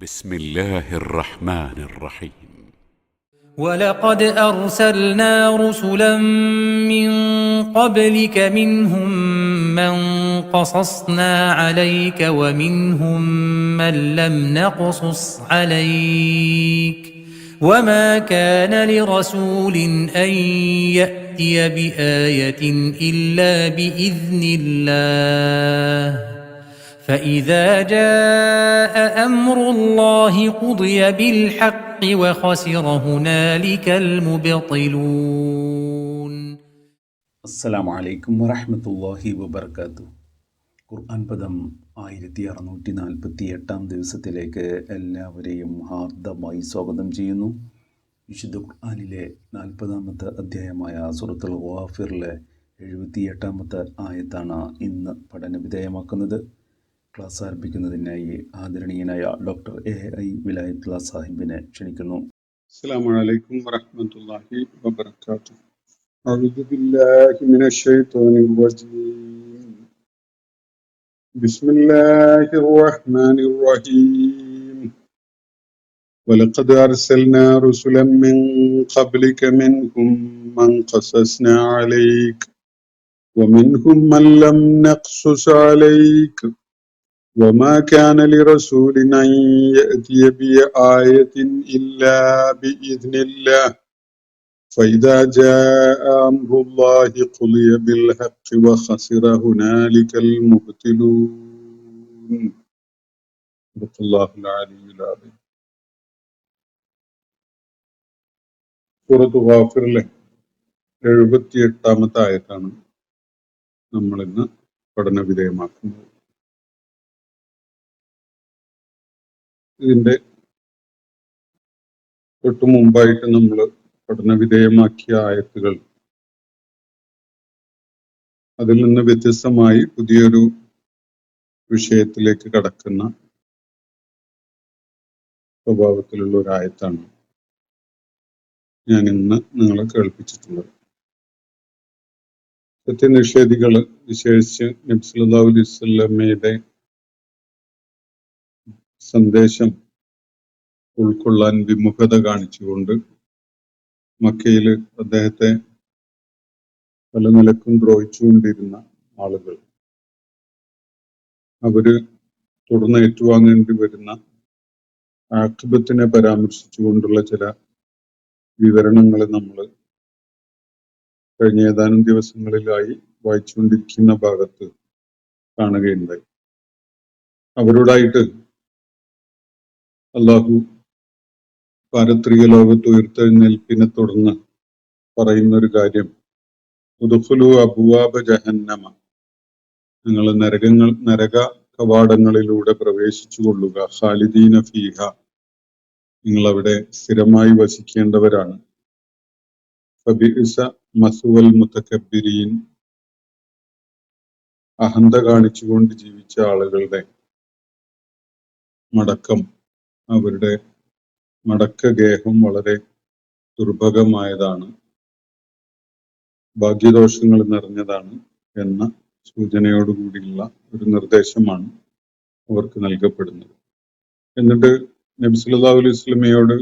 بسم الله الرحمن الرحيم. ولقد أرسلنا رسلا من قبلك منهم من قصصنا عليك ومنهم من لم نقصص عليك وما كان لرسول أن يأتي بآية إلا بإذن الله فإذا جاء أمر الله قضي بالحق وخسر هنالك المبطلون. അസ്സലാമു അലൈക്കും വറഹ്മത്തുള്ളാഹി വബർക്കാത്തുഹു. ഖുർആൻ പദം 1648 ദിവസത്തിലേക്ക് എല്ലാവരെയും ഹാർദമായി സ്വാഗതം ചെയ്യുന്നു. വിശുദ്ധ ഖുർആനിലെ 40-ാമത്തെ അധ്യായമായ സൂറത്തുൽ ഗാഫിറിലെ 78-ാമത്തെ ആയത്താണ് ഇന്ന് പഠനവിധേയമാക്കുന്നത്. ക്ലാസ് ആരംഭിക്കുന്നതിനായി ആദരണീയനായ ഡോക്ടർ AI വിലായത്തുള്ള സാഹിബിനെ ക്ഷണിക്കുന്നു. അസ്സലാമു അലൈക്കും വറഹ്മത്തുള്ളാഹി വബറകാതുഹു. أعوذ بالله من الشيطان الرجيم. بسم الله الرحمن الرحيم. ولقد أرسلنا رسلا من قبلك منهم من قصصنا عليك ومنهم من لم نقصص عليك وما كان لرسول أن يأتي بآية إلا بإذن الله فإذا جاء أمر الله قضي بالحق وخسر هنالك المبطلون. صدق الله العلي العظيم. സൂറത്ത് ഗാഫിറിലെ 78-ാമത്തെ ആയത്താണ് നമ്മൾ ഇന്ന് പഠന വിധേയമാക്കുന്നത്. ഇതിന്റെ തൊട്ടു മുമ്പായിട്ട് നമ്മൾ പഠന വിധേയമാക്കിയ ആയത്തുകൾ അതിൽ നിന്ന് വ്യത്യസ്തമായി പുതിയൊരു വിഷയത്തിലേക്ക് കടക്കുന്ന സ്വഭാവത്തിലുള്ള ഒരു ആയത്താണ് ഞാൻ ഇന്ന് നിങ്ങളെ കേൾപ്പിച്ചിട്ടുള്ളത്. സത്യനിഷേധികൾ, വിശേഷിച്ച് നബി സല്ലല്ലാഹു അലൈഹി വസല്ലമയുടെ സന്ദേശം ഉൾക്കൊള്ളാൻ വിമുഖത കാണിച്ചുകൊണ്ട് മക്കയിൽ അദ്ദേഹത്തെ പല നിലക്കും ദ്രോഹിച്ചുകൊണ്ടിരുന്ന ആളുകൾ, അവര് തുടർന്ന് ഏറ്റുവാങ്ങേണ്ടി വരുന്ന ആഖിബത്തിനെ പരാമർശിച്ചുകൊണ്ടുള്ള ചില വിവരണങ്ങൾ നമ്മൾ കഴിഞ്ഞ ഏതാനും ദിവസങ്ങളിലായി വായിച്ചുകൊണ്ടിരിക്കുന്ന ഭാഗത്ത് കാണുകയുണ്ടായി. അവരോടായിട്ട് അള്ളാഹു പാരത്രിക ലോകത്ത് ഉയർത്തെഴുന്നേൽപ്പിനെ തുടർന്ന് പറയുന്ന ഒരു കാര്യം, ഉദ്ഖുലൂ അബ്വാബ ജഹന്നമ, നിങ്ങൾ നരക കവാടങ്ങളിലൂടെ പ്രവേശിച്ചു കൊള്ളുക, ഖാലിദീന ഫീഹ, നിങ്ങൾ അവിടെ സ്ഥിരമായി വസിക്കേണ്ടവരാണ്, ഫബിഇസ മസ്വൽ മുതകബ്ബിരീൻ, അഹന്ത കാണിച്ചുകൊണ്ട് ജീവിച്ച ആളുകളുടെ മടക്കം, അവരുടെ മടക്കഗേഹം വളരെ ദുർഭഗമായതാണ്, ഭാഗ്യദോഷങ്ങൾ നിറഞ്ഞതാണ് എന്ന സൂചനയോടുകൂടിയുള്ള ഒരു നിർദ്ദേശമാണ് അവർക്ക് നൽകപ്പെടുന്നത്. എന്നിട്ട് നബി സല്ലല്ലാഹു അലൈഹി വസല്ലമയോട്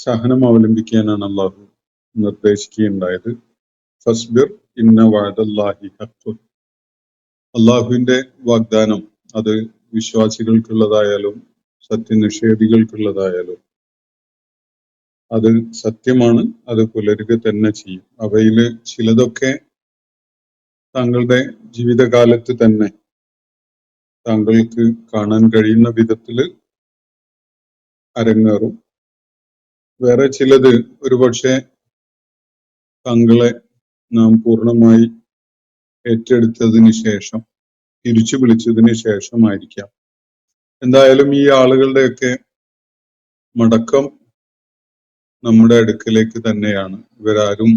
സഹനം അവലംബിക്കാനാണ് അള്ളാഹു നിർദ്ദേശിക്കുകയുണ്ടായത്. ഫസ്ബിർ ഇന്ന വഅദല്ലാഹി ഹഖ്, അള്ളാഹുവിന്റെ വാഗ്ദാനം അത് വിശ്വാസികൾക്കുള്ളതായാലും സത്യനിഷേധികൾക്കുള്ളതായാലും അത് സത്യമാണ്, അത് പുലരുക തന്നെ ചെയ്യും. അവയില് ചിലതൊക്കെ താങ്കളുടെ ജീവിതകാലത്ത് തന്നെ താങ്കൾക്ക് കാണാൻ കഴിയുന്ന വിധത്തില് അരങ്ങേറും. വേറെ ചിലത് ഒരുപക്ഷെ താങ്കളെ നാം പൂർണ്ണമായി ഏറ്റെടുത്തതിന് ശേഷം, തിരിച്ചു വിളിച്ചതിന് ശേഷമായിരിക്കാം. എന്തായാലും ഈ ആളുകളുടെയൊക്കെ മടക്കം നമ്മുടെ അടുക്കലേക്ക് തന്നെയാണ്. ഇവരാരും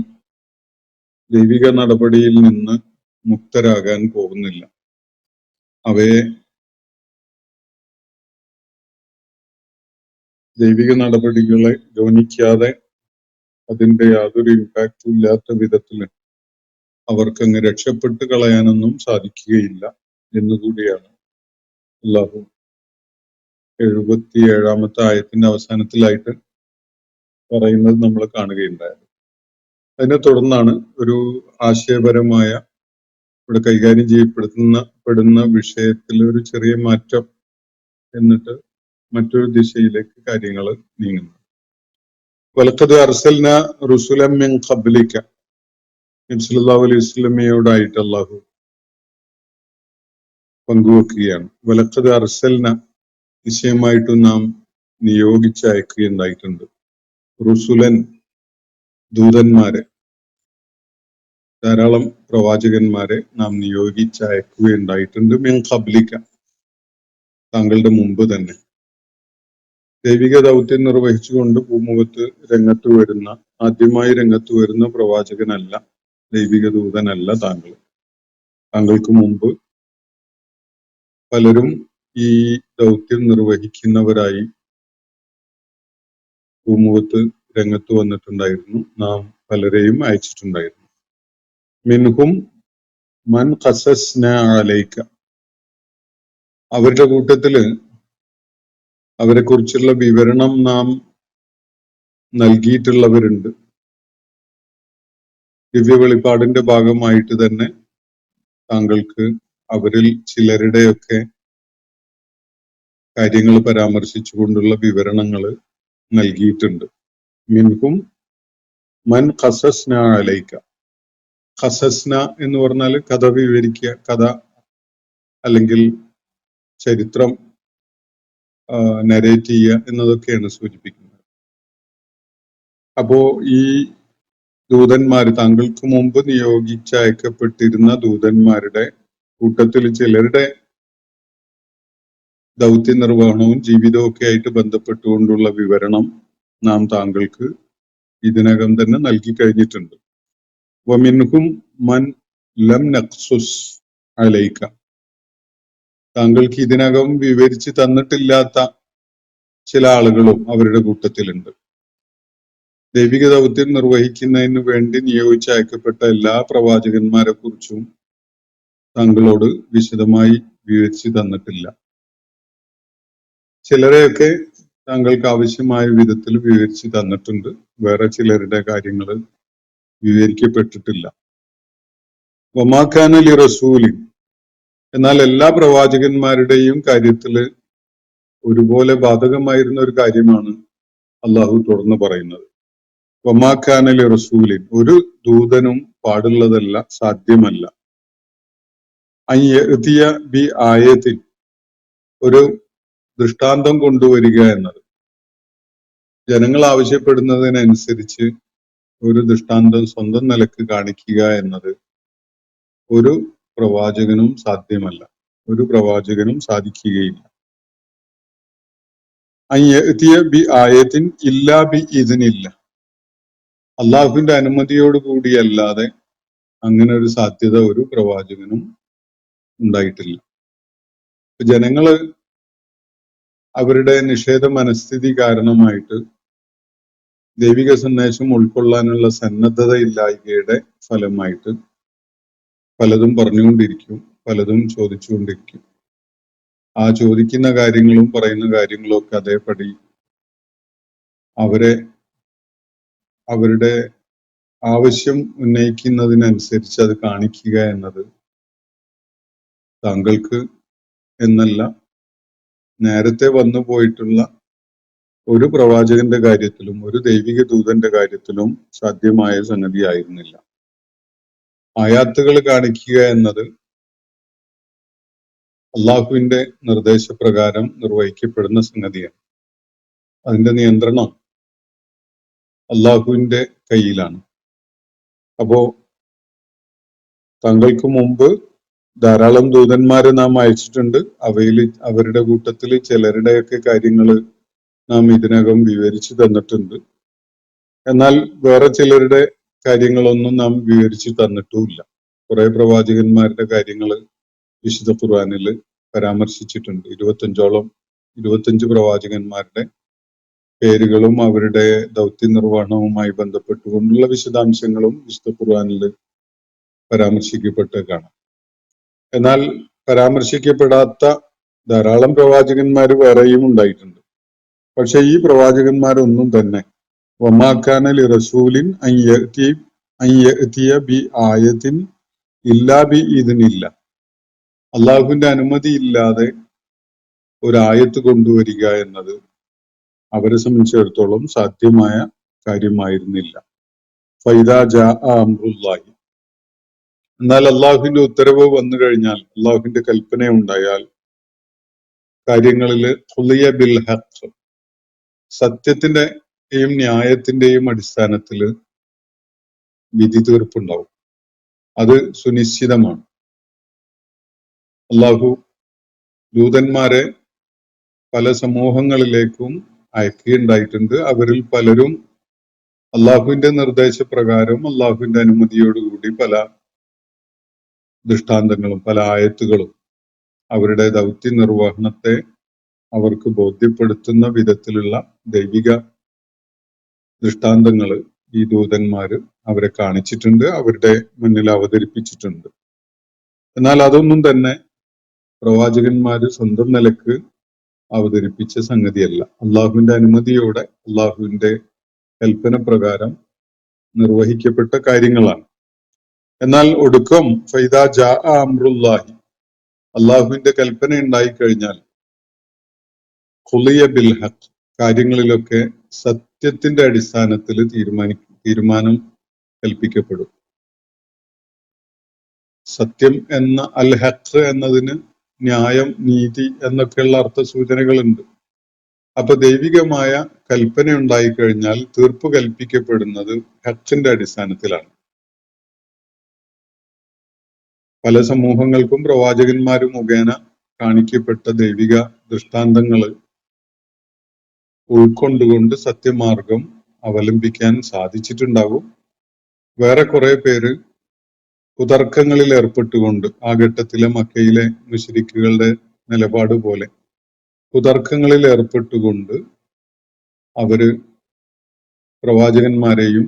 ദൈവിക നടപടിയിൽ നിന്ന് മുക്തരാകാൻ പോകുന്നില്ല. അവയെ ദൈവിക നടപടികളെ ഗൗനിക്കാതെ അതിന്റെ യാതൊരു ഇമ്പാക്റ്റും ഇല്ലാത്ത വിധത്തിൽ അവർക്കങ്ങ് രക്ഷപ്പെട്ട് കളയാനൊന്നും സാധിക്കുകയില്ല എന്നുകൂടിയാണ് അല്ലാഹു 77-ാമത്തെ ആയത്തിന്റെ അവസാനത്തിലായിട്ട് പറയുന്നത് നമ്മൾ കാണുകയുണ്ടായത്. അതിനെ തുടർന്നാണ് ഒരു ആശയപരമായ ഇവിടെ കൈകാര്യം ചെയ്യപ്പെടുന്ന വിഷയത്തിൽ ഒരു ചെറിയ മാറ്റം എന്നിട്ട് മറ്റൊരു ദിശയിലേക്ക് കാര്യങ്ങൾ നീങ്ങുന്നു. വലഖദ് അർസൽന റുസുലൻ മിൻ ഖബ്ലിക, നബി സല്ലല്ലാഹു അലൈഹി വസല്ലമയോടായിട്ട് അല്ലാഹു പങ്കുവെക്കുകയാണ്. വലഖദ് അർസൽന, നിശ്ചയമായിട്ടും നാം നിയോഗിച്ചയക്കുകയുണ്ടായിട്ടുണ്ട്. റുസുലൻ, ദൂതന്മാരെ, ധാരാളം പ്രവാചകന്മാരെ നാം നിയോഗിച്ചയക്കുകയുണ്ടായിട്ടുണ്ട്. മിൻ ഖബ്ലിക, താങ്കളുടെ മുമ്പ് തന്നെ. ദൈവിക ദൗത്യം നിർവഹിച്ചുകൊണ്ട് ഭൂമുഖത്ത് ആദ്യമായി രംഗത്ത് വരുന്ന പ്രവാചകനല്ല, ദൈവിക ദൂതനല്ല താങ്കൾ. താങ്കൾക്ക് മുമ്പ് പലരും ഈ ദൗത്യം നിർവഹിക്കുന്നവരായി ഭൂമുഖത്ത് രംഗത്ത് വന്നിട്ടുണ്ടായിരുന്നു. നാം പലരെയും അയച്ചിട്ടുണ്ടായിരുന്നു. മിൻഹും മൻ ഖസസ്ന അലൈക, അവരുടെ കൂട്ടത്തില് അവരെ കുറിച്ചുള്ള വിവരണം നാം നൽകിയിട്ടുള്ളവരുണ്ട്. ദിവ്യ വെളിപ്പാടിന്റെ ഭാഗമായിട്ട് തന്നെ താങ്കൾക്ക് അവരിൽ ചിലരുടെയൊക്കെ കാര്യങ്ങൾ പരാമർശിച്ചുകൊണ്ടുള്ള വിവരണങ്ങൾ നൽകിയിട്ടുണ്ട്. മിൻഹും മൻ ഖസസ്ന അലൈക. ഖസസ്ന എന്ന് പറഞ്ഞാൽ കഥ വിവരിക്കുക, കഥ അല്ലെങ്കിൽ ചരിത്രം നരേറ്റ് ചെയ്യുക എന്നതൊക്കെയാണ് സൂചിപ്പിക്കുന്നത്. അപ്പോ ഈ ദൂതന്മാർ, താങ്കൾക്ക് മുമ്പ് നിയോഗിച്ചയക്കപ്പെട്ടിരുന്ന ദൂതന്മാരുടെ കൂട്ടത്തിൽ ചിലരുടെ ദൗത്യ നിർവഹണവും ജീവിതവും ഒക്കെ ആയിട്ട് ബന്ധപ്പെട്ടുകൊണ്ടുള്ള വിവരണം നാം താങ്കൾക്ക് ഇതിനകം തന്നെ നൽകി കഴിഞ്ഞിട്ടുണ്ട്. വമിൻഹും മൻ ലം നഖ്സുസ് അലൈക, താങ്കൾക്ക് ഇതിനകം വിവരിച്ച് തന്നിട്ടില്ലാത്ത ചില ആളുകളും അവരുടെ കൂട്ടത്തിലുണ്ട്. ദൈവിക ദൗത്യം നിർവഹിക്കുന്നതിന് വേണ്ടി നിയോഗിച്ചയക്കപ്പെട്ട എല്ലാ പ്രവാചകന്മാരെ കുറിച്ചും താങ്കളോട് വിശദമായി വിവരിച്ച് തന്നിട്ടില്ല. ചിലരെയൊക്കെ താങ്കൾക്ക് ആവശ്യമായ വിധത്തിൽ വിവരിച്ച് തന്നിട്ടുണ്ട്. വേറെ ചിലരുടെ കാര്യങ്ങൾ വിവരിക്കപ്പെട്ടിട്ടില്ല. വമാ കാന ലി റസൂലിൻ, എന്നാൽ എല്ലാ പ്രവാചകന്മാരുടെയും കാര്യത്തിൽ ഒരുപോലെ ബാധകമായിരുന്ന ഒരു കാര്യമാണ് അള്ളാഹു തുറന്നു പറയുന്നത്. വമാ കാന ലി റസൂലിൻ, ഒരു ദൂതനും പാടുള്ളതല്ല, സാധ്യമല്ല. അൻ യഅ്തിയ ബി ആയത്തിൻ, ഒരു ദൃഷ്ടാന്തം കൊണ്ടുവരിക എന്നത്. ജനങ്ങൾ ആവശ്യപ്പെടുന്നതിനനുസരിച്ച് ഒരു ദൃഷ്ടാന്തം സ്വന്തം നിലക്ക് കാണിക്കുക എന്നത് ഒരു പ്രവാചകനും സാധ്യമല്ല, ഒരു പ്രവാചകനും സാധിക്കുകയില്ല. അൻ യഅ്തിയ ബി ആയത്തിൻ ഇല്ലാ ബി ഇദ്നില്ല, അള്ളാഹുവിന്റെ അനുമതിയോട് കൂടിയല്ലാതെ അങ്ങനെ ഒരു സാധ്യത ഒരു പ്രവാചകനും ഉണ്ടായിട്ടില്ല. ജനങ്ങള് അവരുടെ നിഷേധ മനസ്ഥിതി കാരണമായിട്ട് ദൈവിക സന്ദേശം ഉൾക്കൊള്ളാനുള്ള സന്നദ്ധതയില്ലായ്മയുടെ ഫലമായിട്ട് പലതും പറഞ്ഞുകൊണ്ടിരിക്കും, പലതും ചോദിച്ചുകൊണ്ടിരിക്കും. ആ ചോദിക്കുന്ന കാര്യങ്ങളും പറയുന്ന കാര്യങ്ങളും ഒക്കെ അതേപടി അവരുടെ ആവശ്യം ഉന്നയിക്കുന്നതിനനുസരിച്ച് അത് കാണിക്കുക എന്നത് താങ്കൾക്ക് എന്നല്ല, നേരത്തെ വന്നു പോയിട്ടുള്ള ഒരു പ്രവാചകന്റെ കാര്യത്തിലും ഒരു ദൈവിക ദൂതന്റെ കാര്യത്തിലും സാധ്യമായ സംഗതിയായിരുന്നില്ല. ആയാത്തുകൾ കാണിക്കുക എന്നത് അള്ളാഹുവിന്റെ നിർദ്ദേശപ്രകാരം നിർവഹിക്കപ്പെടുന്ന സംഗതിയാണ്. അതിന്റെ നിയന്ത്രണം അള്ളാഹുവിന്റെ കയ്യിലാണ്. അപ്പോ താങ്കൾക്ക് മുമ്പ് ധാരാളം ദൂതന്മാരെ നാം അയച്ചിട്ടുണ്ട്. അവരുടെ കൂട്ടത്തിൽ ചിലരുടെയൊക്കെ കാര്യങ്ങൾ നാം ഇതിനകം വിവരിച്ചു തന്നിട്ടുണ്ട്. എന്നാൽ വേറെ ചിലരുടെ കാര്യങ്ങളൊന്നും നാം വിവരിച്ചു തന്നിട്ടുമില്ല. കുറെ പ്രവാചകന്മാരുടെ കാര്യങ്ങൾ വിശുദ്ധ ഖുർആനിൽ പരാമർശിച്ചിട്ടുണ്ട്. 25 പ്രവാചകന്മാരുടെ പേരുകളും അവരുടെ ദൗത്യ നിർവഹണവുമായി ബന്ധപ്പെട്ടുകൊണ്ടുള്ള വിശദാംശങ്ങളും വിശുദ്ധ ഖുർആനിൽ പരാമർശിക്കപ്പെട്ട് കാണാം. എന്നാൽ പരാമർശിക്കപ്പെടാത്ത ധാരാളം പ്രവാചകന്മാര് വേറെയും ഉണ്ടായിട്ടുണ്ട്. പക്ഷെ ഈ പ്രവാചകന്മാരൊന്നും തന്നെ വമാക്കാന ലി റസൂലിൻ അയ്യഅ്തിയ ബി ആയത്തിൻ ഇല്ലാ ബി ഇദ്നില്ല, അള്ളാഹുവിന്റെ അനുമതി ഇല്ലാതെ ഒരു ആയത്ത് കൊണ്ടുവരിക എന്നത് അവരെ സംബന്ധിച്ചിടത്തോളം സാധ്യമായ കാര്യമായിരുന്നില്ല. ഫൈദാ ജാ അംറുല്ലാഹി, എന്നാൽ അള്ളാഹുവിന്റെ ഉത്തരവ് വന്നു കഴിഞ്ഞാൽ, അള്ളാഹുവിന്റെ കൽപ്പന ഉണ്ടായാൽ കാര്യങ്ങളിൽ ഖുളിയ ബിൽ ഹഖ്, സത്യത്തിന്റെയും ന്യായത്തിന്റെയും അടിസ്ഥാനത്തിൽ വിധി തീർപ്പുണ്ടാവും. അത് സുനിശ്ചിതമാണ്. അള്ളാഹു ദൂതന്മാരെ പല സമൂഹങ്ങളിലേക്കും അയക്കുകയുണ്ടായിട്ടുണ്ട്. അവരിൽ പലരും അള്ളാഹുവിന്റെ നിർദ്ദേശപ്രകാരം അള്ളാഹുവിന്റെ അനുമതിയോടുകൂടി പല ദൃഷ്ടാന്തങ്ങളും പല ആയത്തുകളും അവരുടെ ദൗത്യ നിർവഹണത്തെ അവർക്ക് ബോധ്യപ്പെടുത്തുന്ന വിധത്തിലുള്ള ദൈവിക ദൃഷ്ടാന്തങ്ങൾ ഈ ദൂതന്മാര് അവരെ കാണിച്ചിട്ടുണ്ട്, അവരുടെ മുന്നിൽ അവതരിപ്പിച്ചിട്ടുണ്ട്. എന്നാൽ അതൊന്നും തന്നെ പ്രവാചകന്മാര് സ്വന്തം നിലക്ക് അവതരിപ്പിച്ച സംഗതിയല്ല. അള്ളാഹുവിന്റെ അനുമതിയോടെ അള്ളാഹുവിന്റെ കൽപ്പന പ്രകാരം നിർവഹിക്കപ്പെട്ട കാര്യങ്ങളാണ്. എന്നാൽ ഒടുക്കം ഫൈദാ ജാ അംറുല്ലാഹി, അള്ളാഹുവിന്റെ കൽപ്പന ഉണ്ടായിക്കഴിഞ്ഞാൽ ഖുളിയ ബിൽ ഹഖ്, കാര്യങ്ങളിലൊക്കെ സത്യത്തിന്റെ അടിസ്ഥാനത്തിൽ തീരുമാനം കൽപ്പിക്കപ്പെടും. സത്യം എന്ന അൽ ഹഖ് എന്നതിന് ന്യായം, നീതി എന്നൊക്കെയുള്ള അർത്ഥസൂചനകളുണ്ട്. അപ്പൊ ദൈവികമായ കൽപ്പന ഉണ്ടായിക്കഴിഞ്ഞാൽ തീർപ്പ് കൽപ്പിക്കപ്പെടുന്നത് ഹഖിന്റെ അടിസ്ഥാനത്തിലാണ്. പല സമൂഹങ്ങൾക്കും പ്രവാചകന്മാരും മുഖേന കാണിക്കപ്പെട്ട ദൈവിക ദൃഷ്ടാന്തങ്ങൾ ഉൾക്കൊണ്ടുകൊണ്ട് സത്യമാർഗം അവലംബിക്കാൻ സാധിച്ചിട്ടുണ്ടാകും. വേറെ കുറെ പേര് കുതർക്കങ്ങളിൽ ഏർപ്പെട്ടുകൊണ്ട്, ആ ഘട്ടത്തിലെ മക്കയിലെ മുശ്രിക്കുകളുടെ നിലപാട് പോലെ കുതർക്കങ്ങളിൽ ഏർപ്പെട്ടുകൊണ്ട് അവര് പ്രവാചകന്മാരെയും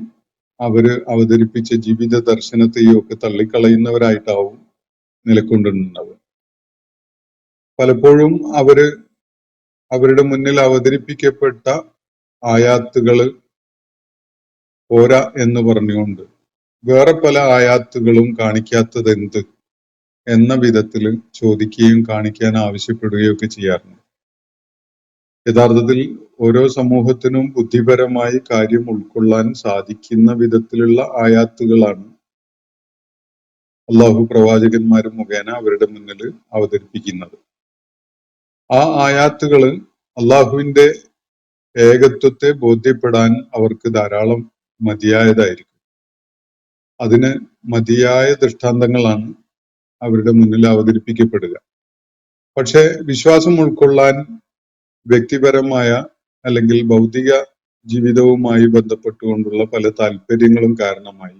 അവര് അവതരിപ്പിച്ച ജീവിത ദർശനത്തെയും ഒക്കെ തള്ളിക്കളയുന്നവരായിട്ടാവും നിലകൊണ്ടിട്ടുണ്ടാവുക. പലപ്പോഴും അവരുടെ മുന്നിൽ അവതരിപ്പിക്കപ്പെട്ട ആയാത്തുകള് പോരാ എന്ന് പറഞ്ഞുകൊണ്ട് വേറെ പല ആയാത്തുകളും കാണിക്കാത്തത് എന്ത് എന്ന വിധത്തിൽ ചോദിക്കുകയും കാണിക്കാൻ ആവശ്യപ്പെടുകയും ഒക്കെ ചെയ്യാറുണ്ട്. യഥാർത്ഥത്തിൽ ഓരോ സമൂഹത്തിനും ബുദ്ധിപരമായി കാര്യം ഉൾക്കൊള്ളാൻ സാധിക്കുന്ന വിധത്തിലുള്ള ആയാത്തുകളാണ് അള്ളാഹു പ്രവാചകന്മാർ മുഖേന അവരുടെ മുന്നിൽ അവതരിപ്പിക്കുന്നത്. ആ ആയാത്തുകള് അള്ളാഹുവിന്റെ ഏകത്വത്തെ ബോധ്യപ്പെടാൻ അവർക്ക് ധാരാളം മതിയായതായിരിക്കും. അതിന് മതിയായ ദൃഷ്ടാന്തങ്ങളാണ് അവരുടെ മുന്നിൽ അവതരിപ്പിക്കപ്പെടുക. പക്ഷെ വിശ്വാസം ഉൾക്കൊള്ളാൻ വ്യക്തിപരമായ അല്ലെങ്കിൽ ഭൗതിക ജീവിതവുമായി ബന്ധപ്പെട്ടുകൊണ്ടുള്ള പല താല്പര്യങ്ങളും കാരണമായി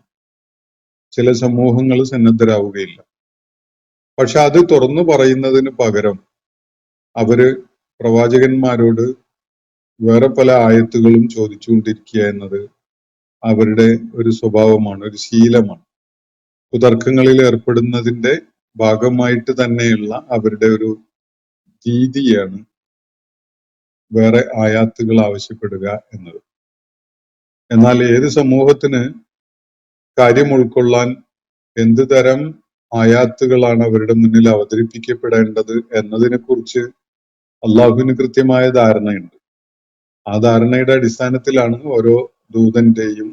ചില സമൂഹങ്ങൾ സന്നദ്ധരാവുകയില്ല. പക്ഷെ അത് തുറന്നു പറയുന്നതിന് പകരം അവര് പ്രവാചകന്മാരോട് വേറെ പല ആയത്തുകളും ചോദിച്ചുകൊണ്ടിരിക്കുക എന്നത് അവരുടെ ഒരു സ്വഭാവമാണ്, ഒരു ശീലമാണ്. കുതർക്കങ്ങളിൽ ഏർപ്പെടുന്നതിന്റെ ഭാഗമായിട്ട് തന്നെയുള്ള അവരുടെ ഒരു രീതിയാണ് വേറെ ആയാത്തുകൾ ആവശ്യപ്പെടുക എന്നത്. എന്നാൽ ഏത് സമൂഹത്തിന് കാര്യം ഉൾക്കൊള്ളാൻ എന്ത് തരം ആയാത്തുകളാണ് അവരുടെ മുന്നിൽ അവതരിപ്പിക്കപ്പെടേണ്ടത് എന്നതിനെ കുറിച്ച് അള്ളാഹുവിന് കൃത്യമായ ധാരണയുണ്ട്. ആ ധാരണയുടെ അടിസ്ഥാനത്തിലാണ് ഓരോ ദൂതന്റെയും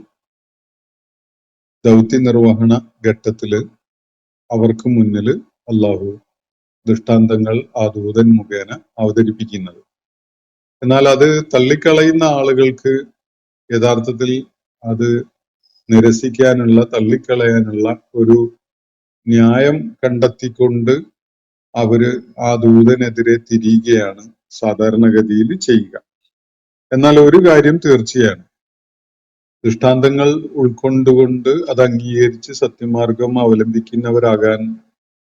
ദൗത്യ നിർവഹണ ഘട്ടത്തില് അവർക്ക് മുന്നിൽ അള്ളാഹു ദൃഷ്ടാന്തങ്ങൾ ആ ദൂതൻ മുഖേന അവതരിപ്പിക്കുന്നത്. എന്നാൽ അത് തള്ളിക്കളയുന്ന ആളുകൾക്ക് യഥാർത്ഥത്തിൽ അത് നിരസിക്കാനുള്ള, തള്ളിക്കളയാനുള്ള ഒരു ന്യായം കണ്ടെത്തിക്കൊണ്ട് അവര് ആ ദൂതനെതിരെ തിരിയുകയാണ് സാധാരണഗതിയിൽ ചെയ്യുക. എന്നാൽ ഒരു കാര്യം തീർച്ചയാണ്, ദൃഷ്ടാന്തങ്ങൾ ഉൾക്കൊണ്ടുകൊണ്ട് അത് അംഗീകരിച്ച് സത്യമാർഗം അവലംബിക്കുന്നവരാകാൻ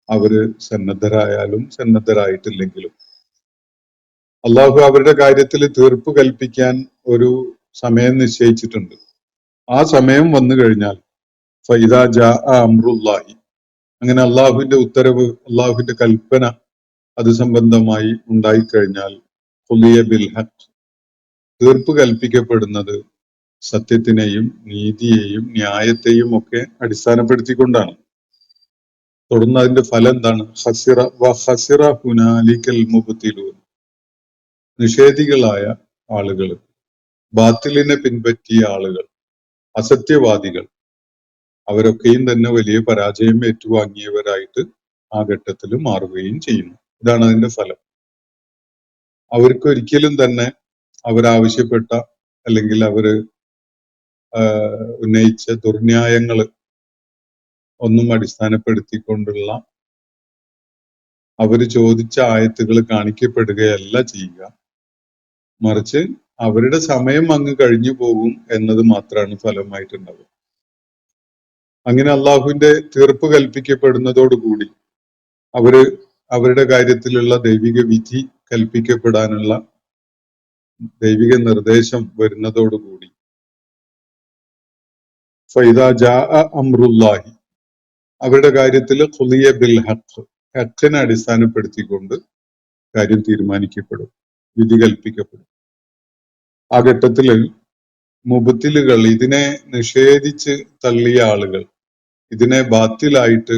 അവര് സന്നദ്ധരായാലും സന്നദ്ധരായിട്ടില്ലെങ്കിലും അള്ളാഹു അവരുടെ കാര്യത്തിൽ തീർപ്പ് കൽപ്പിക്കാൻ ഒരു സമയം നിശ്ചയിച്ചിട്ടുണ്ട്. ആ സമയം വന്നു കഴിഞ്ഞാൽ ഫൈദാ ജാ അംറുല്ലാഹി, അങ്ങനെ അള്ളാഹുവിന്റെ ഉത്തരവ്, അള്ളാഹുവിന്റെ കൽപ്പന അത് സംബന്ധമായി ഉണ്ടായിക്കഴിഞ്ഞാൽ ഖുദിയ ബിൽ ഹഖ്, തീർപ്പ് കൽപ്പിക്കപ്പെടുന്നത് സത്യത്തിനെയും നീതിയെയും ന്യായത്തെയും ഒക്കെ അടിസ്ഥാനപ്പെടുത്തിക്കൊണ്ടാണ്. തുടർന്ന് അതിന്റെ ഫലം എന്താണ്? ഹസിറ ഹുനാലിക്കൽ മുബ്തിലൂൻ, നിഷേധികളായ ആളുകൾ, ബാത്തിലിനെ പിൻപറ്റിയ ആളുകൾ, അസത്യവാദികൾ, അവരൊക്കെയും തന്നെ വലിയ പരാജയം ഏറ്റുവാങ്ങിയവരായിട്ട് ആ ഘട്ടത്തിൽ മാറുകയും ചെയ്യുന്നു. ഇതാണ് അതിന്റെ ഫലം. അവർക്ക് ഒരിക്കലും തന്നെ അവരാവശ്യപ്പെട്ട അല്ലെങ്കിൽ അവര് ഉന്നയിച്ച ദുർന്യായങ്ങൾ ഒന്നും അടിസ്ഥാനപ്പെടുത്തിക്കൊണ്ടുള്ള അവര് ചോദിച്ച ആയത്തുകൾ കാണിക്കപ്പെടുകയല്ല ചെയ്യുക, മറിച്ച് അവരുടെ സമയം അങ്ങ് കഴിഞ്ഞു പോകും എന്നത് മാത്രമാണ് ഫലമായിട്ടുണ്ടാവുക. അങ്ങനെ അള്ളാഹുവിന്റെ തീർപ്പ് കൽപ്പിക്കപ്പെടുന്നതോടുകൂടി അവരുടെ കാര്യത്തിലുള്ള ദൈവിക വിധി കൽപ്പിക്കപ്പെടാനുള്ള ദൈവിക നിർദ്ദേശം വരുന്നതോടുകൂടി ഫൈദാ ജാഅ അംറുല്ലാഹി, അവരുടെ കാര്യത്തിൽ ഖുദിയ ബിൽ ഹഖ്, ഹഖിനെ അടിസ്ഥാനപ്പെടുത്തിക്കൊണ്ട് കാര്യം തീരുമാനിക്കപ്പെടും, വിധി കൽപ്പിക്കപ്പെടും. ആ ഘട്ടത്തില് മുബ്തിലുകൾ, ഇതിനെ നിഷേധിച്ച് തള്ളിയ ആളുകൾ, ഇതിനെ ബാത്തിലായിട്ട്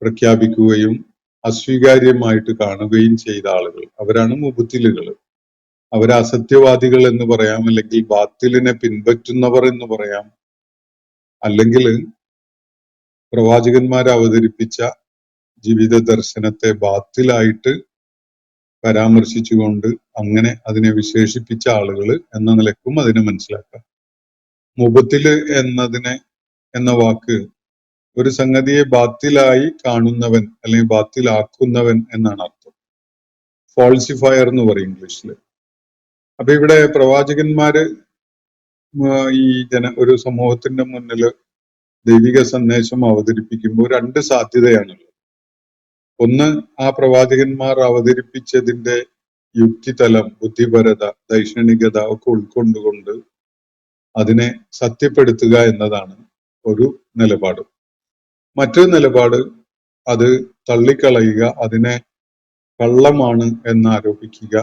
പ്രഖ്യാപിക്കുകയും അസ്വീകാര്യമായിട്ട് കാണുകയും ചെയ്ത ആളുകൾ, അവരാണ് മുബ്തിലുകൾ. അവരെ അസത്യവാദികൾ എന്ന് പറയാം, അല്ലെങ്കിൽ ബാത്തിലിനെ പിൻപറ്റുന്നവർ എന്ന് പറയാം, അല്ലെങ്കിൽ പ്രവാചകന്മാർ അവതരിപ്പിച്ച ജീവിത ദർശനത്തെ ബാത്തിലായിട്ട് പരാമർശിച്ചുകൊണ്ട് അങ്ങനെ അതിനെ വിശേഷിപ്പിച്ച ആളുകൾ എന്ന നിലക്കും അതിനെ മനസ്സിലാക്കാം. മുബത്തില് എന്ന വാക്ക് ഒരു സംഗതിയെ ബാത്തിലായി കാണുന്നവൻ അല്ലെങ്കിൽ ബാത്തിലാക്കുന്നവൻ എന്നാണ് അർത്ഥം. ഫോൾസിഫയർ എന്ന് പറയും ഇംഗ്ലീഷില്. അപ്പൊ ഇവിടെ പ്രവാചകന്മാര് ഈ ഒരു സമൂഹത്തിന്റെ മുന്നിൽ ദൈവിക സന്ദേശം അവതരിപ്പിക്കുമ്പോൾ രണ്ട് സാധ്യതയാണുള്ളത്. ഒന്ന്, ആ പ്രവാചകന്മാർ അവതരിപ്പിച്ചതിന്റെ യുക്തിതലം, ബുദ്ധിപരത, ദൈക്ഷണികത ഒക്കെ ഉൾക്കൊണ്ടുകൊണ്ട് അതിനെ സത്യപ്പെടുത്തുക എന്നതാണ് ഒരു നിലപാട്. മറ്റൊരു നിലപാട് അത് തള്ളിക്കളയുക, അതിനെ കള്ളമാണ് എന്ന് ആരോപിക്കുക,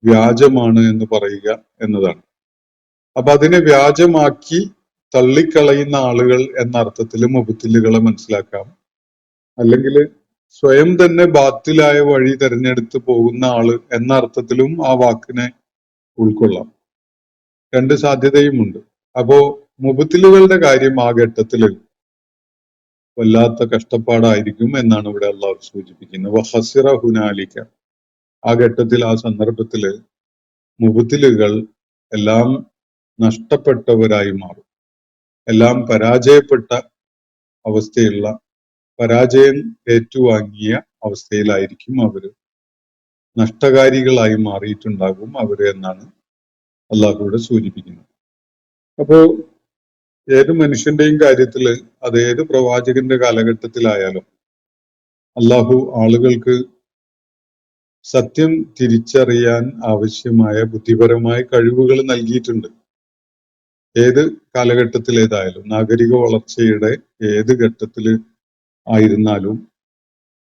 വ്യാജമാണ് എന്ന് പറയുക എന്നതാണ്. അപ്പൊ അതിനെ വ്യാജമാക്കി തള്ളിക്കളയുന്ന ആളുകൾ എന്ന അർത്ഥത്തിൽ മുബ്തിലുകളെ മനസ്സിലാക്കാം. അല്ലെങ്കിൽ സ്വയം തന്നെ ബാത്തിലായ വഴി തെരഞ്ഞെടുത്ത് പോകുന്ന ആള് എന്ന അർത്ഥത്തിലും ആ വാക്കിനെ ഉൾക്കൊള്ളാം. രണ്ട് സാധ്യതയുമുണ്ട്. അപ്പോ മുബ്തിലുകളുടെ കാര്യം ആ ഘട്ടത്തില് വല്ലാത്ത കഷ്ടപ്പാടായിരിക്കും എന്നാണ് ഇവിടെ അള്ളാഹു സൂചിപ്പിക്കുന്നത്. വഹസിറ ഹുനാലിക, ആ ഘട്ടത്തിൽ, ആ സന്ദർഭത്തില് മുബ്തിലുകൾ എല്ലാം നഷ്ടപ്പെട്ടവരായി മാറും. എല്ലാം പരാജയപ്പെട്ട അവസ്ഥയുള്ള, പരാജയം ഏറ്റുവാങ്ങിയ അവസ്ഥയിലായിരിക്കും അവര്, നഷ്ടകാരികളായി മാറിയിട്ടുണ്ടാകും അവര് എന്നാണ് അള്ളാഹുവിടെ സൂചിപ്പിക്കുന്നത്. അപ്പോ ഏത് മനുഷ്യന്റെയും കാര്യത്തില്, അത് ഏത് പ്രവാചകന്റെ കാലഘട്ടത്തിലായാലും അള്ളാഹു ആളുകൾക്ക് സത്യം തിരിച്ചറിയാൻ ആവശ്യമായ ബുദ്ധിപരമായ കഴിവുകൾ നൽകിയിട്ടുണ്ട്. ഏത് കാലഘട്ടത്തിലേതായാലും, നാഗരിക വളർച്ചയുടെ ഏത് ഘട്ടത്തിൽ ആയിരുന്നാലും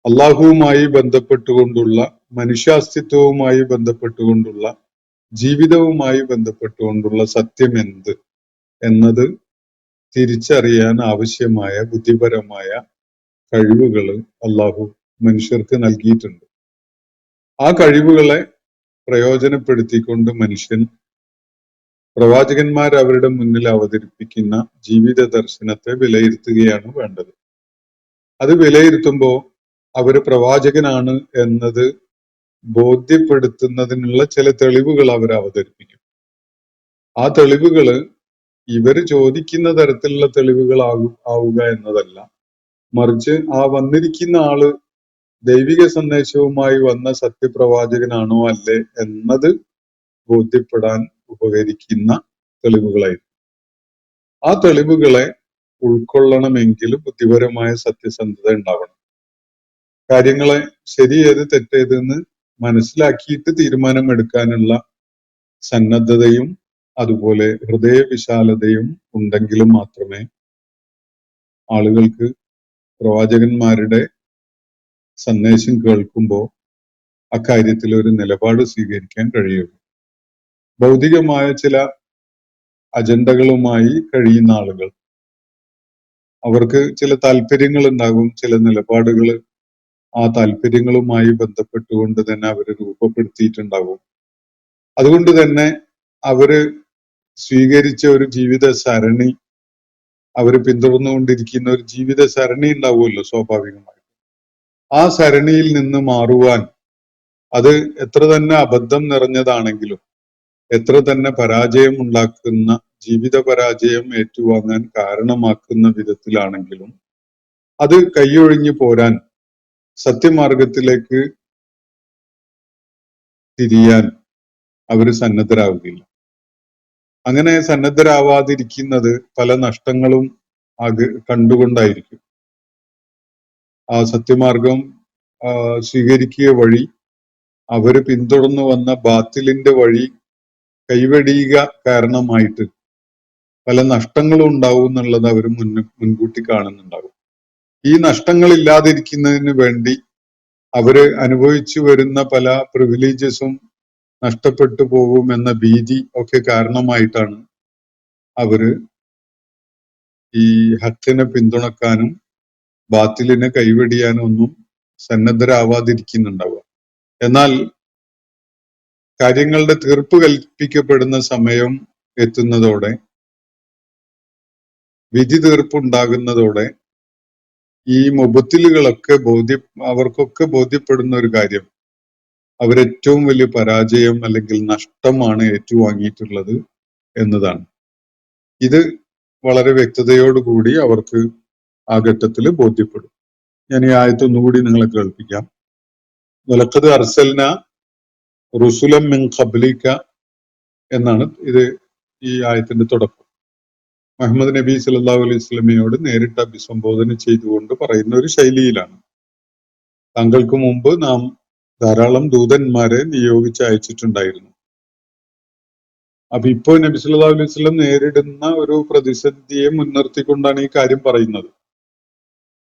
അള്ളാഹുവുമായി ബന്ധപ്പെട്ടുകൊണ്ടുള്ള, മനുഷ്യാസ്തിത്വവുമായി ബന്ധപ്പെട്ടുകൊണ്ടുള്ള, ജീവിതവുമായി ബന്ധപ്പെട്ടുകൊണ്ടുള്ള സത്യം എന്ത് എന്നത് തിരിച്ചറിയാൻ ആവശ്യമായ ബുദ്ധിപരമായ കഴിവുകൾ അള്ളാഹു മനുഷ്യർക്ക് നൽകിയിട്ടുണ്ട്. ആ കഴിവുകളെ പ്രയോജനപ്പെടുത്തിക്കൊണ്ട് മനുഷ്യൻ പ്രവാചകന്മാർ അവരുടെ മുന്നിൽ അവതരിപ്പിക്കുന്ന ജീവിത ദർശനത്തെ വിലയിരുത്തുകയാണ് വേണ്ടത്. അത് വിലയിരുത്തുമ്പോൾ അവര് പ്രവാചകനാണ് എന്നത് ബോധ്യപ്പെടുത്തുന്നതിനുള്ള ചില തെളിവുകൾ അവർ അവതരിപ്പിക്കും. ആ തെളിവുകള് ഇവര് ചോദിക്കുന്ന തരത്തിലുള്ള തെളിവുകൾ ആവുക എന്നതല്ല, മറിച്ച് ആ വന്നിരിക്കുന്ന ആള് ദൈവിക സന്ദേശവുമായി വന്ന സത്യപ്രവാചകനാണോ അല്ലേ എന്നത് ബോധ്യപ്പെടാൻ ഉപകരിക്കുന്ന തെളിവുകളായിരിക്കും. ആ തെളിവുകളെ ഉൾക്കൊള്ളണമെങ്കിൽ ബുദ്ധിപരമായ സത്യസന്ധത ഉണ്ടാവണം. കാര്യങ്ങളെ ശരിയേത് തെറ്റേതെന്ന് മനസ്സിലാക്കിയിട്ട് തീരുമാനമെടുക്കാനുള്ള സന്നദ്ധതയും അതുപോലെ ഹൃദയവിശാലതയും ഉണ്ടെങ്കിലും മാത്രമേ ആളുകൾക്ക് പ്രവാചകന്മാരുടെ സന്ദേശം കേൾക്കുമ്പോൾ അക്കാര്യത്തിൽ ഒരു നിലപാട് സ്വീകരിക്കാൻ കഴിയുള്ളൂ. ഭൗതികമായ ചില അജണ്ടകളുമായി കഴിയുന്ന ആളുകൾ, അവർക്ക് ചില താല്പര്യങ്ങൾ ഉണ്ടാകും, ചില നിലപാടുകൾ ആ താല്പര്യങ്ങളുമായി ബന്ധപ്പെട്ടുകൊണ്ട് തന്നെ അവർ രൂപപ്പെടുത്തിയിട്ടുണ്ടാകും. അതുകൊണ്ട് തന്നെ അവര് സ്വീകരിച്ച ഒരു ജീവിത സരണി, അവർ പിന്തുടർന്നുകൊണ്ടിരിക്കുന്ന ഒരു ജീവിത സരണി ഉണ്ടാവുമല്ലോ സ്വാഭാവികമായി. ആ സരണിയിൽ നിന്ന് മാറുവാൻ, അത് എത്ര തന്നെ അബദ്ധം നിറഞ്ഞതാണെങ്കിലും, എത്ര തന്നെ പരാജയം ഉണ്ടാക്കുന്ന, ജീവിത പരാജയം ഏറ്റുവാങ്ങാൻ കാരണമാക്കുന്ന വിധത്തിലാണെങ്കിലും, അത് കൈയൊഴിഞ്ഞു പോരാൻ, സത്യമാർഗത്തിലേക്ക് തിരിയാൻ അവര് സന്നദ്ധരാവുകയില്ല. അങ്ങനെ സന്നദ്ധരാവാതിരിക്കുന്നത് പല നഷ്ടങ്ങളും കണ്ടുകൊണ്ടായിരിക്കും. ആ സത്യമാർഗം സ്വീകരിക്കുക വഴി അവര് പിന്തുടർന്നു വന്ന ബാത്തിലിന്റെ വഴി കൈവെടിയുക കാരണമായിട്ട് പല നഷ്ടങ്ങളും ഉണ്ടാവും എന്നുള്ളത് അവർ മുൻകൂട്ടി കാണുന്നുണ്ടാകും. ഈ നഷ്ടങ്ങൾ ഇല്ലാതിരിക്കുന്നതിന് വേണ്ടി അവര് അനുഭവിച്ചു വരുന്ന പല പ്രിവിലേജസും നഷ്ടപ്പെട്ടു പോകും എന്ന ഭീതി ഒക്കെ കാരണമായിട്ടാണ് അവര് ഈ ഹക്കിനെ പിന്തുണക്കാനും ബാത്തിലിനെ കൈവെടിയാനും ഒന്നും സന്നദ്ധരാവാതിരിക്കുന്നുണ്ടാവുക. എന്നാൽ കാര്യങ്ങളുടെ തീർപ്പ് കൽപ്പിക്കപ്പെടുന്ന സമയം എത്തുന്നതോടെ, വിധി തീർപ്പുണ്ടാകുന്നതോടെ ഈ മുബത്തിലുകളൊക്കെ അവർക്കൊക്കെ ബോധ്യപ്പെടുന്ന ഒരു കാര്യം, അവരേറ്റവും വലിയ പരാജയം അല്ലെങ്കിൽ നഷ്ടമാണ് ഏറ്റുവാങ്ങിയിട്ടുള്ളത് എന്നതാണ്. ഇത് വളരെ വ്യക്തതയോടുകൂടി അവർക്ക് ആ ഘട്ടത്തിൽ ബോധ്യപ്പെടും. ഞാൻ ഈ ആയത്ത് ഒന്നുകൂടി നിങ്ങളെ കേൾപ്പിക്കാം. വലഖദ് അർസൽന റുസുലൻ മിൻ ഖബ്ലിക എന്നാണ് ഇത് ഈ ആയത്തിന്റെ തുടക്കം. മുഹമ്മദ് നബി സല്ലല്ലാഹു അലൈഹി വസല്ലമയോട് നേരിട്ട് അഭിസംബോധന ചെയ്തുകൊണ്ട് പറയുന്ന ഒരു ശൈലിയിലാണ്. താങ്കൾക്ക് മുമ്പ് നാം ധാരാളം ദൂതന്മാരെ നിയോഗിച്ച് അയച്ചിട്ടുണ്ടായിരുന്നു. അപ്പൊ ഇപ്പോ നബി സല്ലല്ലാഹു അലൈഹി വസല്ലം നേരിടുന്ന ഒരു പ്രതിസന്ധിയെ മുൻനിർത്തിക്കൊണ്ടാണ് ഈ കാര്യം പറയുന്നത്.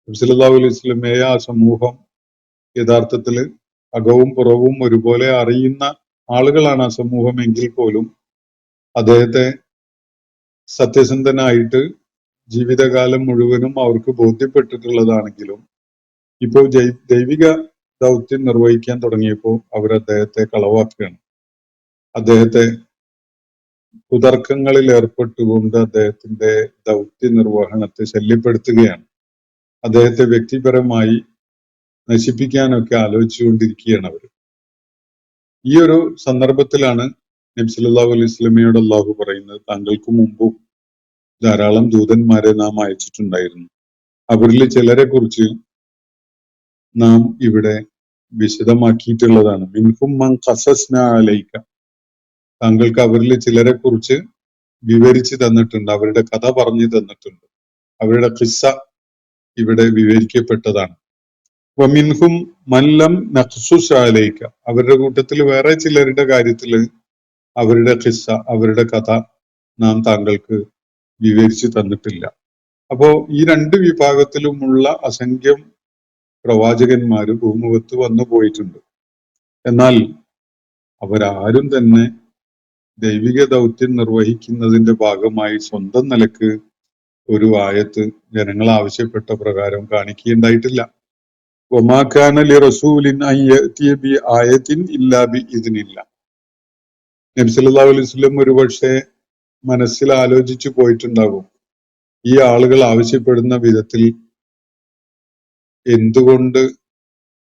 നബി സല്ലല്ലാഹു അലൈഹി വസല്ലമയെ ആ സമൂഹം യഥാർത്ഥത്തിൽ അകവും പുറവും ഒരുപോലെ അറിയുന്ന ആളുകളാണ് ആ സമൂഹം എങ്കിൽ പോലും അദ്ദേഹത്തെ സത്യസന്ധനായിട്ട് ജീവിതകാലം മുഴുവനും അവർക്ക് ബോധ്യപ്പെട്ടിട്ടുള്ളതാണെങ്കിലും ഇപ്പോൾ ദൈവിക ദൗത്യം നിർവഹിക്കാൻ തുടങ്ങിയപ്പോൾ അവർ അദ്ദേഹത്തെ കളവാക്കുകയാണ്. അദ്ദേഹത്തെ കുതർക്കങ്ങളിൽ ഏർപ്പെട്ടുകൊണ്ട് അദ്ദേഹത്തിന്റെ ദൗത്യ നിർവഹണത്തെ ശല്യപ്പെടുത്തുകയാണ്. അദ്ദേഹത്തെ വ്യക്തിപരമായി നശിപ്പിക്കാനൊക്കെ ആലോചിച്ചുകൊണ്ടിരിക്കുകയാണ് അവർ. ഈ ഒരു സന്ദർഭത്തിലാണ് നബി സല്ലല്ലാഹു അലൈഹി വസല്ലമയോട് അല്ലാഹു പറയുന്നത്, താങ്കൾക്ക് മുമ്പും ധാരാളം ദൂതന്മാരെ നാം അയച്ചിട്ടുണ്ടായിരുന്നു. അവരിൽ ചിലരെ കുറിച്ച് നാം ഇവിടെ വിശദമാക്കിയിട്ടുള്ളതാണ്. മിൻഹും മൻ ഖസസ്നാ അലൈക, താങ്കൾക്ക് അവരിൽ ചിലരെ കുറിച്ച് വിവരിച്ചു തന്നിട്ടുണ്ട്, അവരുടെ കഥ പറഞ്ഞു തന്നിട്ടുണ്ട്, അവരുടെ ഖിസ്സ ഇവിടെ വിവരിക്കപ്പെട്ടതാണ്. വമിൻഹും മൻ ലം നഖ്സുസ് അലൈക, അവരുടെ കൂട്ടത്തിൽ വേറെ ചിലരുടെ കാര്യത്തിൽ അവരുടെ ഖിസ്സ, അവരുടെ കഥ നാം താങ്കൾക്ക് വിവരിച്ചു തന്നിട്ടില്ല. അപ്പോ ഈ രണ്ട് വിഭാഗത്തിലുമുള്ള അസംഖ്യം പ്രവാചകന്മാര് ഭൂമുഖത്ത് വന്നു പോയിട്ടുണ്ട്. എന്നാൽ അവരാരും തന്നെ ദൈവിക ദൗത്യം നിർവഹിക്കുന്നതിന്റെ ഭാഗമായി സ്വന്തം നിലക്ക് ഒരു ആയത്ത് ജനങ്ങൾ ആവശ്യപ്പെട്ട പ്രകാരം കാണിക്കുകയുണ്ടായിട്ടില്ല. വമാ കാന ലിറസൂലിൻ അൻ യഅതിയ ബി ആയത്തിൻ ഇല്ലാ ബിഇദ്നില്ലാഹ്. നബി സല്ലല്ലാഹു അലൈഹി വസല്ലം ഒരുപക്ഷെ മനസ്സിൽ ആലോചിച്ചു പോയിട്ടുണ്ടാകും, ഈ ആളുകൾ ആവശ്യപ്പെടുന്ന വിധത്തിൽ എന്തുകൊണ്ട്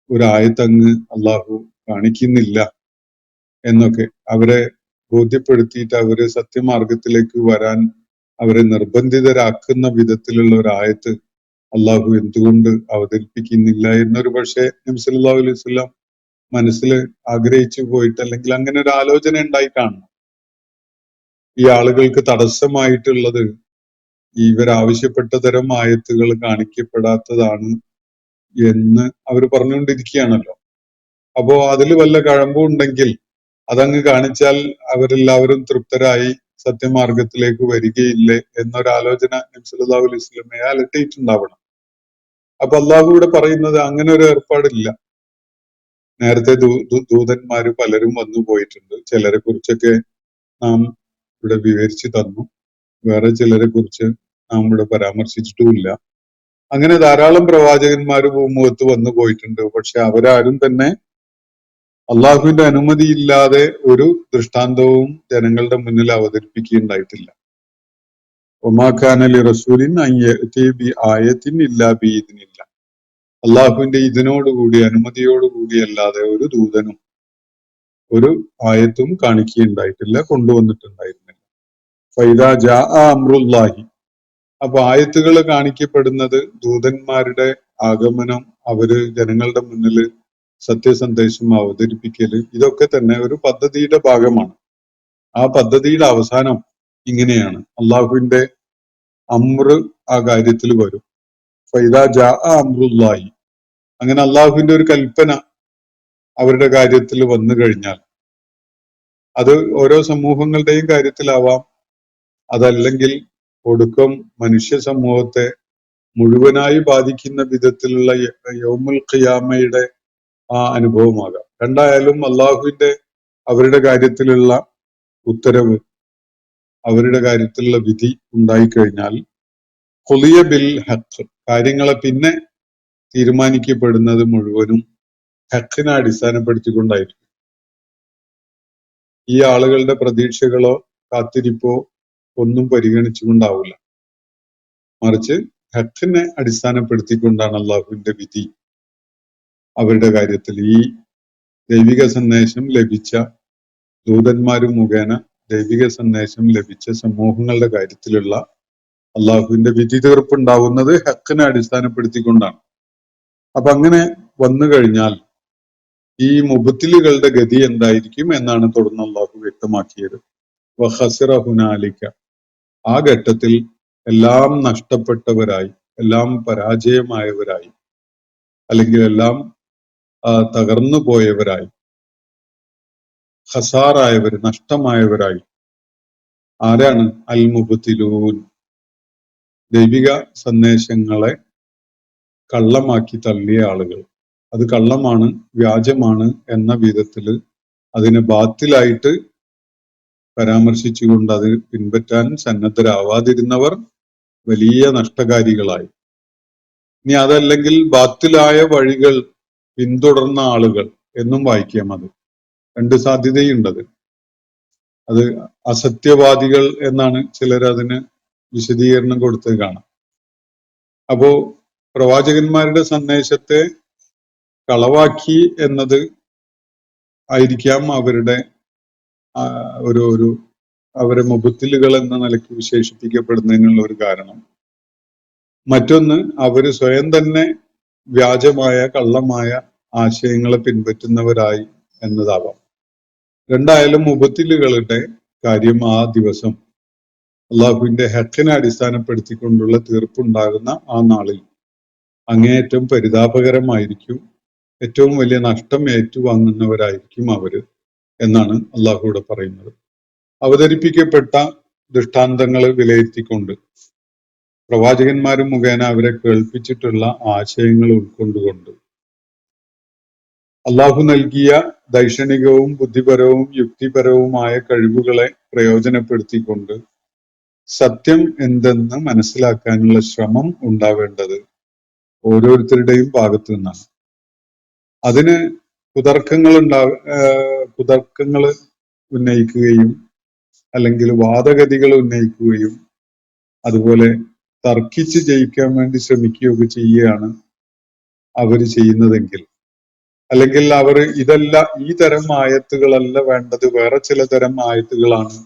ഒരായത്തങ്ങ് അള്ളാഹു കാണിക്കുന്നില്ല എന്നൊക്കെ. അവരെ ബോധ്യപ്പെടുത്തിയിട്ട് അവരെ സത്യമാർഗത്തിലേക്ക് വരാൻ അവരെ നിർബന്ധിതരാക്കുന്ന വിധത്തിലുള്ള ഒരു ആയത്ത് അള്ളാഹു എന്തുകൊണ്ട് അവതരിപ്പിക്കുന്നില്ല എന്നൊരു പക്ഷേ നബി സല്ലല്ലാഹു അലൈഹി വസല്ലം മനസ്സിൽ ആഗ്രഹിച്ചു പോയിട്ട്, അല്ലെങ്കിൽ അങ്ങനെ ഒരു ആലോചന ഉണ്ടായി കാണണം. ഈ ആളുകൾക്ക് തടസ്സമായിട്ടുള്ളത് ഇവരാവശ്യപ്പെട്ട തരം ആയത്തുകൾ കാണിക്കപ്പെടാത്തതാണ് എന്ന് അവർ പറഞ്ഞുകൊണ്ടിരിക്കുകയാണല്ലോ. അപ്പോ അതിൽ വല്ല കഴമ്പുണ്ടെങ്കിൽ അതങ്ങ് കാണിച്ചാൽ അവരെല്ലാവരും തൃപ്തരായി സത്യമാർഗത്തിലേക്ക് വരികയില്ലേ എന്നൊരാലോചന നബി സല്ലല്ലാഹു അലൈഹി വസല്ലമയെ അലട്ടിയിട്ടുണ്ടാവണം. അപ്പൊ അള്ളാഹു ഇവിടെ പറയുന്നത് അങ്ങനെ ഒരു ഏർപ്പാടില്ല. നേരത്തെ ദൂതന്മാര് പലരും വന്നു പോയിട്ടുണ്ട്. ചിലരെ കുറിച്ചൊക്കെ നാം ഇവിടെ വിവരിച്ചു തന്നു. വേറെ ചിലരെ കുറിച്ച് നാം ഇവിടെ പരാമർശിച്ചിട്ടുമില്ല. അങ്ങനെ ധാരാളം പ്രവാചകന്മാര് ഭൂമുഖത്ത് വന്നു പോയിട്ടുണ്ട്. പക്ഷെ അവരാരും തന്നെ അള്ളാഹുവിന്റെ അനുമതിയില്ലാതെ ഒരു ദൃഷ്ടാന്തവും ജനങ്ങളുടെ മുന്നിൽ അവതരിപ്പിക്കുകയുണ്ടായിട്ടില്ല. ഒമാഖാനലി റസൂലിൻ ആയത്തിൻ ഇല്ലാ ബിഇദ്നില്ല. അള്ളാഹുവിന്റെ ഇതിനോടുകൂടി അനുമതിയോടുകൂടി അല്ലാതെ ഒരു ദൂതനും ഒരു ആയത്തും കാണിക്കുകയുണ്ടായിട്ടില്ല, കൊണ്ടുവന്നിട്ടുണ്ടായിരുന്നില്ല. ഫൈദാ ജാ അംറുല്ലാഹി. അപ്പൊ ആയത്തുകൾ കാണിക്കപ്പെടുന്നത് ദൂതന്മാരുടെ ആഗമനം, അവര് ജനങ്ങളുടെ മുന്നിൽ സത്യസന്ദേശം അവതരിപ്പിക്കല്, ഇതൊക്കെ തന്നെ ഒരു പദ്ധതിയുടെ ഭാഗമാണ്. ആ പദ്ധതിയുടെ അവസാനം ഇങ്ങനെയാണ്. അള്ളാഹുവിന്റെ അമ്ര് ആ കാര്യത്തിൽ വരും. ഫൈദാ ജാ അംറുല്ലാഹി. അങ്ങനെ അള്ളാഹുവിന്റെ ഒരു കൽപ്പന അവരുടെ കാര്യത്തിൽ വന്നു കഴിഞ്ഞാൽ, അത് ഓരോ സമൂഹങ്ങളുടെയും കാര്യത്തിലാവാം, അതല്ലെങ്കിൽ ഒടുക്കം മനുഷ്യ സമൂഹത്തെ മുഴുവനായി ബാധിക്കുന്ന വിധത്തിലുള്ള യൗമുൽ ഖിയാമയുടെ ആ അനുഭവമാകാം. രണ്ടായാലും അള്ളാഹുവിന്റെ അവരുടെ കാര്യത്തിലുള്ള ഉത്തരവ്, അവരുടെ കാര്യത്തിലുള്ള വിധി ഉണ്ടായിക്കഴിഞ്ഞാൽ ഖുളിയ ബിൽ ഹഖ്, കാര്യങ്ങളെ പിന്നെ തീരുമാനിക്കപ്പെടുന്നത് മുഴുവനും ഹഖിനെ അടിസ്ഥാനപ്പെടുത്തിക്കൊണ്ടായിരിക്കും. ഈ ആളുകളുടെ പ്രതീക്ഷകളോ കാത്തിരിപ്പോ ഒന്നും പരിഗണിച്ചുകൊണ്ടാവില്ല. മറിച്ച് ഹഖിനെ അടിസ്ഥാനപ്പെടുത്തിക്കൊണ്ടാണ് അള്ളാഹുവിന്റെ വിധി അവരുടെ കാര്യത്തിൽ. ഈ ദൈവിക സന്ദേശം ലഭിച്ച ദൂതന്മാര് മുഖേന ദൈവിക സന്ദേശം ലഭിച്ച സമൂഹങ്ങളുടെ കാര്യത്തിലുള്ള അള്ളാഹുവിന്റെ വിധി തീർപ്പുണ്ടാവുന്നത് ഹഖിനെ അടിസ്ഥാനപ്പെടുത്തിക്കൊണ്ടാണ്. അപ്പൊ അങ്ങനെ വന്നു കഴിഞ്ഞാൽ ഈ മുബത്തിലുകളുടെ ഗതി എന്തായിരിക്കും എന്നാണ് തുടർന്ന് അള്ളാഹു വ്യക്തമാക്കിയത്. വഖസിറ ഹുനാലിക. ആ ഘട്ടത്തിൽ എല്ലാം നഷ്ടപ്പെട്ടവരായി, എല്ലാം പരാജയമായവരായി, അല്ലെങ്കിൽ എല്ലാം തകർന്നു പോയവരായി, ഖസാറായവർ, നഷ്ടമായവരായി. ആരാണ്? അൽ മുബത്തിലൂൻ. ദൈവിക സന്ദേശങ്ങളെ കള്ളമാക്കി തള്ളിയ ആളുകൾ. അത് കള്ളമാണ്, വ്യാജമാണ് എന്ന വിധത്തിൽ അതിനെ ബാത്തിലായിട്ട് പരാമർശിച്ചുകൊണ്ട് അത് പിൻപറ്റാൻ സന്നദ്ധരാവാതിരുന്നവർ വലിയ നഷ്ടകാരികളായി. ഇനി അതല്ലെങ്കിൽ ബാത്തിലായ വഴികൾ പിന്തുടർന്ന ആളുകൾ എന്നും വായിക്കാം. അത് രണ്ട് സാധ്യതയുണ്ടത്. അത് അസത്യവാദികൾ എന്നാണ് ചിലർ അതിന് വിശദീകരണം കൊടുത്തത് കാണാം. അപ്പോ പ്രവാചകന്മാരുടെ സന്ദേശത്തെ കളവാക്കി എന്നത് ആയിരിക്കാം അവരുടെ ഒരു അവരെ മുബത്തിലുകൾ എന്ന നിലയ്ക്ക് വിശേഷിപ്പിക്കപ്പെടുന്നതിനുള്ള ഒരു കാരണം. മറ്റൊന്ന്, അവര് സ്വയം തന്നെ വ്യാജമായ, കള്ളമായ ആശയങ്ങളെ പിൻപറ്റുന്നവരായി എന്നതാവാം. രണ്ടായാലും മുബത്തിലുകളുടെ കാര്യം ആ ദിവസം അള്ളാഹുവിന്റെ ഹഖിനെ അടിസ്ഥാനപ്പെടുത്തിക്കൊണ്ടുള്ള തീർപ്പുണ്ടാകുന്ന ആ നാളിൽ അങ്ങേയറ്റം പരിതാപകരമായിരിക്കും, ഏറ്റവും വലിയ നഷ്ടം ഏറ്റുവാങ്ങുന്നവരായിരിക്കും അവര് എന്നാണ് അള്ളാഹുവിടെ പറയുന്നത്. അവതരിപ്പിക്കപ്പെട്ട ദൃഷ്ടാന്തങ്ങൾ വിലയിരുത്തിക്കൊണ്ട് പ്രവാചകന്മാരും മുഖേന അവരെ കേൾപ്പിച്ചിട്ടുള്ള ആശയങ്ങൾ ഉൾക്കൊണ്ടുകൊണ്ട് അള്ളാഹു നൽകിയ ദൈക്ഷണികവും ബുദ്ധിപരവും യുക്തിപരവുമായ കഴിവുകളെ പ്രയോജനപ്പെടുത്തിക്കൊണ്ട് സത്യം എന്തെന്ന് മനസ്സിലാക്കാനുള്ള ശ്രമം ഉണ്ടാവേണ്ടത് ഓരോരുത്തരുടെയും ഭാഗത്തു നിന്നാണ്. അതിന് കുതർക്കങ്ങൾ ഉന്നയിക്കുകയും അല്ലെങ്കിൽ വാദഗതികൾ ഉന്നയിക്കുകയും അതുപോലെ തർക്കിച്ച് ജയിക്കാൻ വേണ്ടി ശ്രമിക്കുകയൊക്കെ ചെയ്യുകയാണ് അവർ ചെയ്യുന്നതെങ്കിൽ, അല്ലെങ്കിൽ അവർ ഇതല്ല, ഈ തരം ആയത്തുകളല്ല വേണ്ടത്, വേറെ ചില തരം ആയത്തുകളാണ്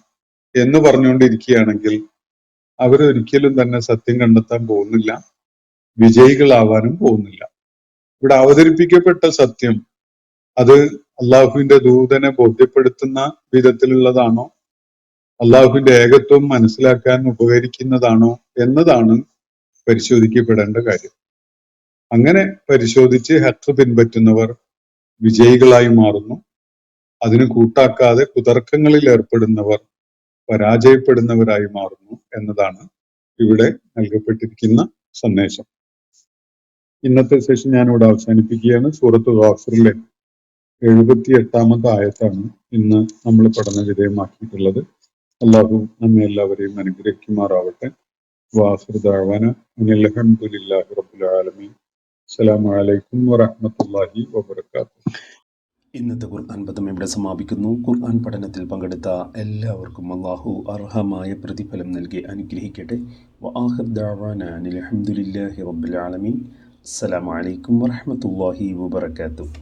എന്ന് പറഞ്ഞുകൊണ്ടിരിക്കുകയാണെങ്കിൽ അവരൊരിക്കലും തന്നെ സത്യം കണ്ടെത്താൻ പോകുന്നില്ല, വിജയികളാവാനും പോകുന്നില്ല. ഇവിടെ അവതരിപ്പിക്കപ്പെട്ട സത്യം അത് അള്ളാഹുവിന്റെ ദൂതനെ ബോധ്യപ്പെടുത്തുന്ന വിധത്തിലുള്ളതാണോ, അള്ളാഹുവിന്റെ ഏകത്വം മനസ്സിലാക്കാൻ ഉപകരിക്കുന്നതാണോ എന്നതാണ് പരിശോധിക്കപ്പെടേണ്ട കാര്യം. അങ്ങനെ പരിശോധിച്ച് ഹഖ് പിൻപറ്റുന്നവർ വിജയികളായി മാറുന്നു. അതിന് കൂട്ടാക്കാതെ കുതർക്കങ്ങളിൽ ഏർപ്പെടുന്നവർ പരാജയപ്പെടുന്നവരായി മാറുന്നു എന്നതാണ് ഇവിടെ നൽകപ്പെട്ടിരിക്കുന്ന സന്ദേശം. ഇന്നത്തെ സെഷൻ ഞാനിവിടെ അവസാനിപ്പിക്കുകയാണ്. സൂറത്ത് ഗാഫിറിലെ 78ാമത്തെ ആയത്താണ് ഇന്ന് നമ്മൾ പഠന വിധേയമാക്കിയിട്ടുള്ളത്. അള്ളാഹു നമ്മെ എല്ലാവരെയും അനുഗ്രഹിക്കുമാറാവട്ടെ. വാഖിറു ദഅ്വാന അനിൽ ഹംദുലില്ലാഹി റബ്ബിൽ ആലമീൻ. അസ്സലാമു അലൈക്കും വറഹ്മത്തുള്ളാഹി വബറകാതുഹു. ഇന്നത്തെ ഖുർആൻ പദം ഇവിടെ സമാപിക്കുന്നു. ഖുർആൻ പഠനത്തിൽ പങ്കെടുത്ത എല്ലാവർക്കും അള്ളാഹു അർഹമായ പ്രതിഫലം നൽകി അനുഗ്രഹിക്കട്ടെ. വആഖിറു ദഅ്വാന അനിൽ ഹംദുലില്ലാഹി റബ്ബിൽ ആലമീൻ. അസ്സലാമു അലൈക്കും വറഹ്മത്തുള്ളാഹി വബറകാതുഹു.